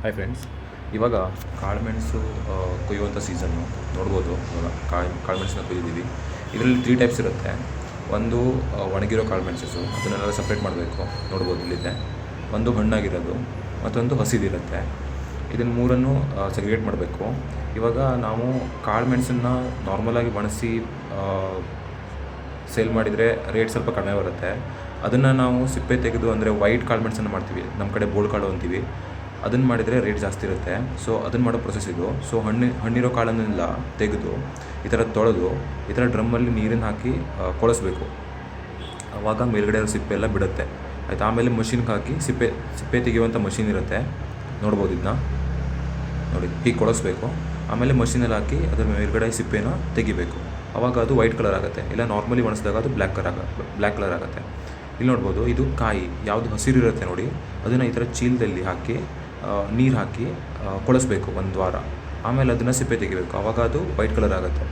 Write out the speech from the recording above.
Hi friends, ಇವಾಗ ಕಾಳುಮೆಣಸು ಕೊಯ್ಯುವಂಥ season ನೋಡ್ಬೋದು. ಇವಾಗ ಕಾಳುಮೆಣಸನ್ನ ಕೊಯ್ದಿದ್ದೀವಿ. ಇದರಲ್ಲಿ 3 ಟೈಪ್ಸ್ ಇರುತ್ತೆ. ಒಂದು ಒಣಗಿರೋ ಕಾಳುಮೆಣಸು, ಅದನ್ನೆಲ್ಲ ಸಪ್ರೇಟ್ ಮಾಡಬೇಕು. ನೋಡ್ಬೋದು ಇಲ್ಲಿದೆ. ಒಂದು ಹಣ್ಣಾಗಿರೋದು, ಮತ್ತೊಂದು ಹಸಿದಿರುತ್ತೆ. ಇದನ್ನು ಮೂರನ್ನು ಸೆಗ್ರಿಗೇಟ್ ಮಾಡಬೇಕು. ಇವಾಗ ನಾವು ಕಾಳುಮೆಣಸನ್ನು ನಾರ್ಮಲಾಗಿ ಒಣಗಿಸಿ ಸೇಲ್ ಮಾಡಿದರೆ ರೇಟ್ ಸ್ವಲ್ಪ ಕಡಿಮೆ ಬರುತ್ತೆ. ಅದನ್ನು ನಾವು ಸಿಪ್ಪೆ ತೆಗೆದು, ಅಂದರೆ ವೈಟ್ ಕಾಳುಮೆಣಸನ್ನು ಮಾಡ್ತೀವಿ, ನಮ್ಮ ಕಡೆ ಬೋಳು ಕಾಳು ಅಂತೀವಿ. ಅದನ್ನು ಮಾಡಿದರೆ ರೇಟ್ ಜಾಸ್ತಿ ಇರುತ್ತೆ. ಸೊ ಅದನ್ನು ಮಾಡೋ ಪ್ರೊಸೆಸ್ ಇದು. ಸೊ ಹಣ್ಣಿರೋ ಕಾಳನ್ನೆಲ್ಲ ತೆಗೆದು ಈ ಥರ ತೊಳೆದು ಈ ಥರ ಡ್ರಮ್ಮಲ್ಲಿ ನೀರನ್ನು ಹಾಕಿ ಕೊಳಿಸ್ಬೇಕು. ಆವಾಗ ಮೇಲ್ಗಡೆ ಸಿಪ್ಪೆ ಎಲ್ಲ ಬಿಡುತ್ತೆ. ಆಯಿತು. ಆಮೇಲೆ ಮಷಿನ್ಗೆ ಹಾಕಿ ಸಿಪ್ಪೆ ತೆಗೆಯುವಂಥ ಮಷಿನ್ ಇರುತ್ತೆ. ನೋಡ್ಬೋದು ಇದನ್ನ. ನೋಡಿ, ಹೀಗೆ ಕೊಳಿಸ್ಬೇಕು. ಆಮೇಲೆ ಮಷಿನಲ್ಲಿ ಹಾಕಿ ಅದರ ಮೇಲ್ಗಡೆ ಸಿಪ್ಪೆನ ತೆಗಿಬೇಕು. ಆವಾಗ ಅದು ವೈಟ್ ಕಲರ್ ಆಗುತ್ತೆ. ಇಲ್ಲ ನಾರ್ಮಲಿ ಒಣಸಿದಾಗ ಅದು ಬ್ಲ್ಯಾಕ್ ಕಲರ್ ಆಗುತ್ತೆ. ಇಲ್ಲಿ ನೋಡ್ಬೋದು, ಇದು ಕಾಯಿ ಯಾವುದು ಹಸಿರು ಇರುತ್ತೆ ನೋಡಿ, ಅದನ್ನು ಈ ಥರ ಚೀಲದಲ್ಲಿ ಹಾಕಿ ನೀರು ಹಾಕಿ ಕೊಳಿಸ್ಬೇಕು 1 ವಾರ. ಆಮೇಲೆ ಅದನ್ನು ಸಿಪ್ಪೆ ತೆಗಿಬೇಕು. ಆವಾಗ ಅದು ವೈಟ್ ಕಲರ್ ಆಗುತ್ತೆ.